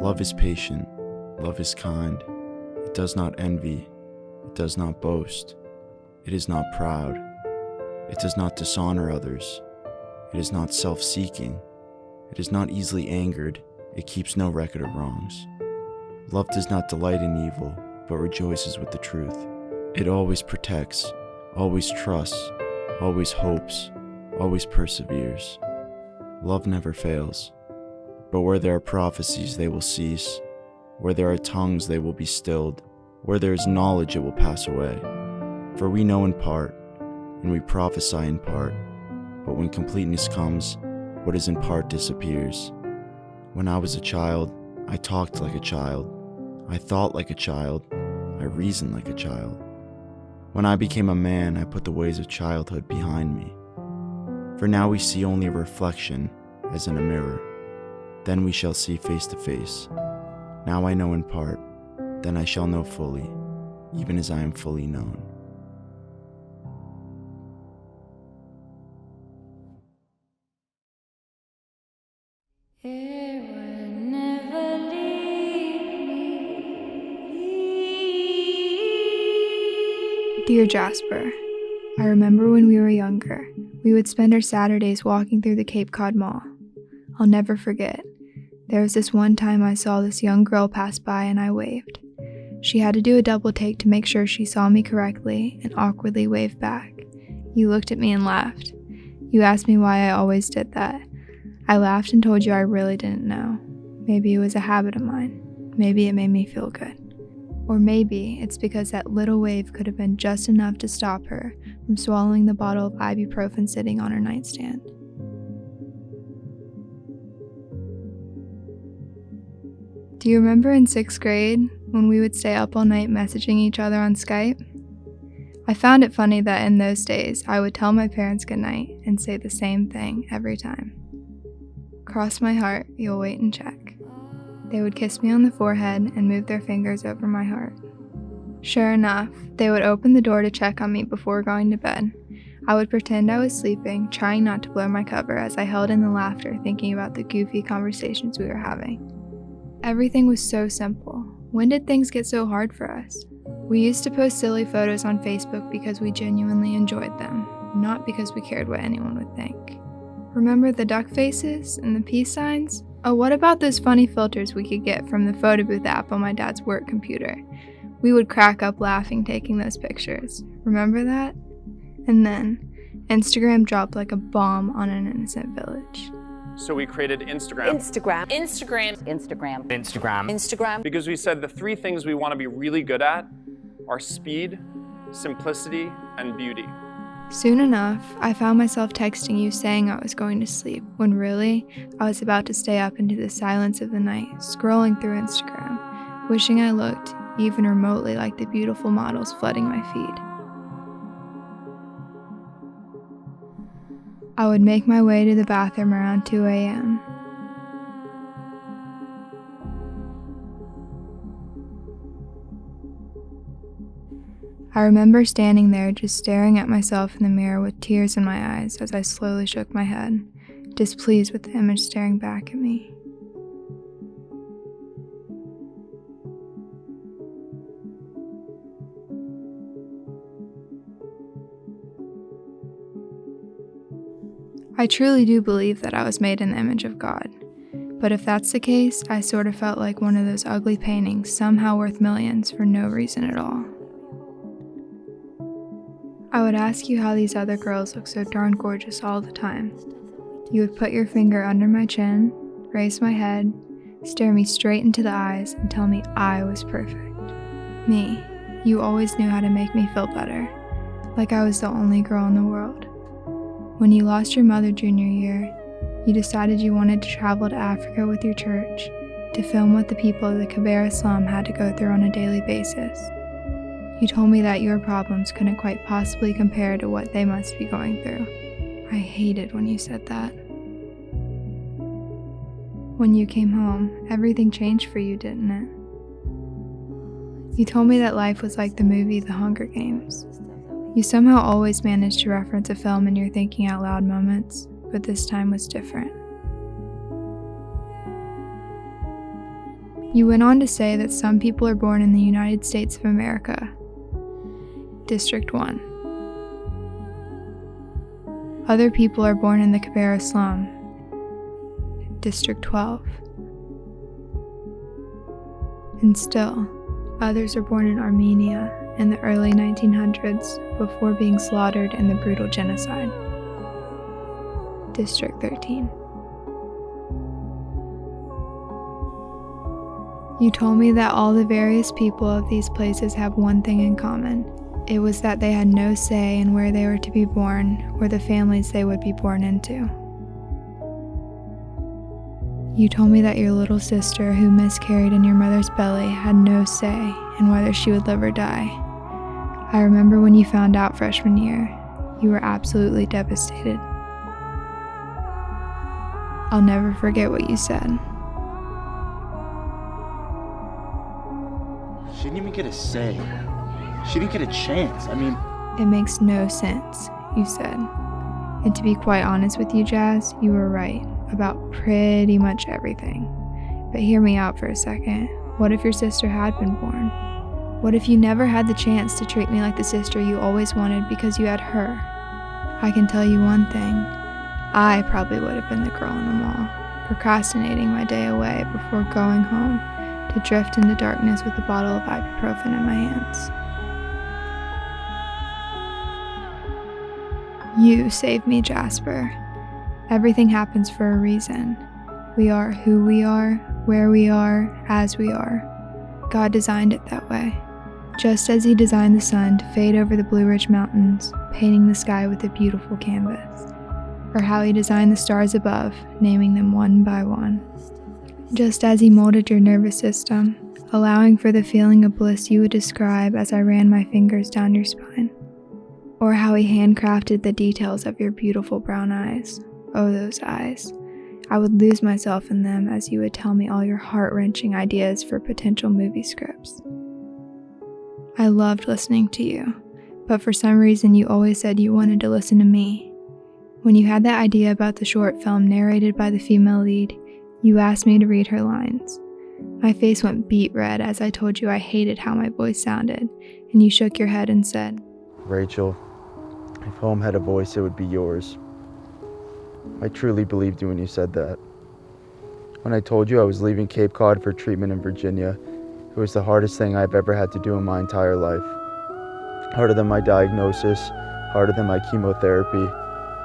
Love is patient. Love is kind. It does not envy. It does not boast. It is not proud. It does not dishonor others. It is not self-seeking. It is not easily angered. It keeps no record of wrongs. Love does not delight in evil, but rejoices with the truth. It always protects, always trusts, always hopes, always perseveres. Love never fails. But where there are prophecies, they will cease. Where there are tongues, they will be stilled. Where there is knowledge, it will pass away. For we know in part, and we prophesy in part. But when completeness comes, what is in part disappears. When I was a child, I talked like a child. I thought like a child. I reasoned like a child. When I became a man, I put the ways of childhood behind me. For now we see only a reflection, as in a mirror. Then we shall see face to face. Now I know in part, then I shall know fully, even as I am fully known. Dear Jasper, I remember when we were younger, we would spend our Saturdays walking through the Cape Cod Mall. I'll never forget. There was this one time I saw this young girl pass by and I waved. She had to do a double take to make sure she saw me correctly and awkwardly waved back. You looked at me and laughed. You asked me why I always did that. I laughed and told you I really didn't know. Maybe it was a habit of mine. Maybe it made me feel good. Or maybe it's because that little wave could have been just enough to stop her from swallowing the bottle of ibuprofen sitting on her nightstand. Do you remember in 6th grade when we would stay up all night messaging each other on Skype? I found it funny that in those days I would tell my parents goodnight and say the same thing every time. Cross my heart, you'll wait and check. They would kiss me on the forehead and move their fingers over my heart. Sure enough, they would open the door to check on me before going to bed. I would pretend I was sleeping, trying not to blow my cover as I held in the laughter thinking about the goofy conversations we were having. Everything was so simple. When did things get so hard for us? We used to post silly photos on Facebook because we genuinely enjoyed them, not because we cared what anyone would think. Remember the duck faces and the peace signs? Oh, what about those funny filters we could get from the photo booth app on my dad's work computer? We would crack up laughing taking those pictures. Remember that? And then, Instagram dropped like a bomb on an innocent village. So we created Instagram. Instagram. Because we said the three things we want to be really good at are speed, simplicity, and beauty. Soon enough, I found myself texting you saying I was going to sleep, when really, I was about to stay up into the silence of the night, scrolling through Instagram, wishing I looked even remotely like the beautiful models flooding my feed. I would make my way to the bathroom around 2 a.m. I remember standing there just staring at myself in the mirror with tears in my eyes as I slowly shook my head, displeased with the image staring back at me. I truly do believe that I was made in the image of God. But if that's the case, I sort of felt like one of those ugly paintings somehow worth millions for no reason at all. I would ask you how these other girls look so darn gorgeous all the time. You would put your finger under my chin, raise my head, stare me straight into the eyes, and tell me I was perfect. Me, you always knew how to make me feel better, like I was the only girl in the world. When you lost your mother junior year, you decided you wanted to travel to Africa with your church to film what the people of the Kibera slum had to go through on a daily basis. You told me that your problems couldn't quite possibly compare to what they must be going through. I hated when you said that. When you came home, everything changed for you, didn't it? You told me that life was like the movie The Hunger Games. You somehow always managed to reference a film in your thinking out loud moments, but this time was different. You went on to say that some people are born in the United States of America. District 1. Other people are born in the Kibera slum. District 12. And still, others are born in Armenia in the early 1900s before being slaughtered in the brutal genocide. District 13. You told me that all the various people of these places have one thing in common. It was that they had no say in where they were to be born or the families they would be born into. You told me that your little sister who miscarried in your mother's belly had no say in whether she would live or die. I remember when you found out freshman year, you were absolutely devastated. I'll never forget what you said. She didn't even get a say. She didn't get a chance. It makes no sense, you said. And to be quite honest with you, Jazz, you were right about pretty much everything. But hear me out for a second. What if your sister had been born? What if you never had the chance to treat me like the sister you always wanted because you had her? I can tell you one thing. I probably would have been the girl in the mall, procrastinating my day away before going home to drift into darkness with a bottle of ibuprofen in my hands. You saved me, Jasper. Everything happens for a reason. We are who we are, where we are, as we are. God designed it that way. Just as He designed the sun to fade over the Blue Ridge Mountains, painting the sky with a beautiful canvas. Or how He designed the stars above, naming them one by one. Just as He molded your nervous system, allowing for the feeling of bliss you would describe as I ran my fingers down your spine. Or how He handcrafted the details of your beautiful brown eyes. Oh, those eyes. I would lose myself in them as you would tell me all your heart-wrenching ideas for potential movie scripts. I loved listening to you, but for some reason you always said you wanted to listen to me. When you had that idea about the short film narrated by the female lead, you asked me to read her lines. My face went beet red as I told you I hated how my voice sounded, and you shook your head and said, Rachel, if home had a voice, it would be yours. I truly believed you when you said that. When I told you I was leaving Cape Cod for treatment in Virginia, it was the hardest thing I've ever had to do in my entire life. Harder than my diagnosis, harder than my chemotherapy,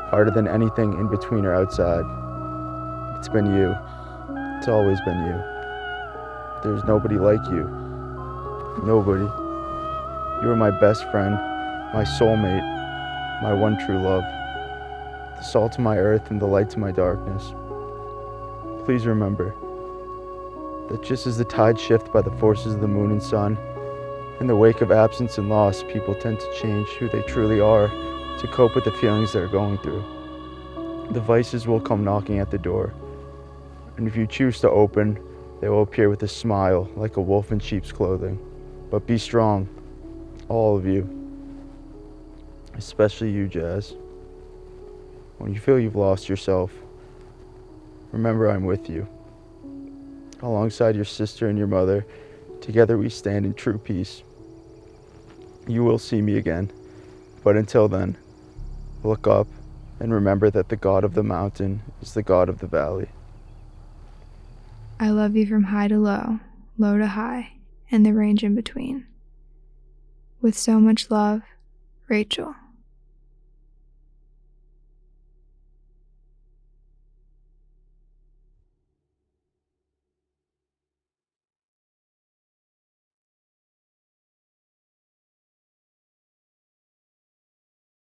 harder than anything in between or outside. It's been you. It's always been you. There's nobody like you. Nobody. You were my best friend, my soulmate, my one true love, the salt to my earth and the light to my darkness. Please remember that just as the tides shift by the forces of the moon and sun, in the wake of absence and loss, people tend to change who they truly are to cope with the feelings they're going through. The vices will come knocking at the door, and if you choose to open, they will appear with a smile like a wolf in sheep's clothing. But be strong, all of you, especially you, Jazz. When you feel you've lost yourself, remember I'm with you. Alongside your sister and your mother, together we stand in true peace. You will see me again, but until then, look up and remember that the God of the mountain is the God of the valley. I love you from high to low, low to high, and the range in between. With so much love, Rachel.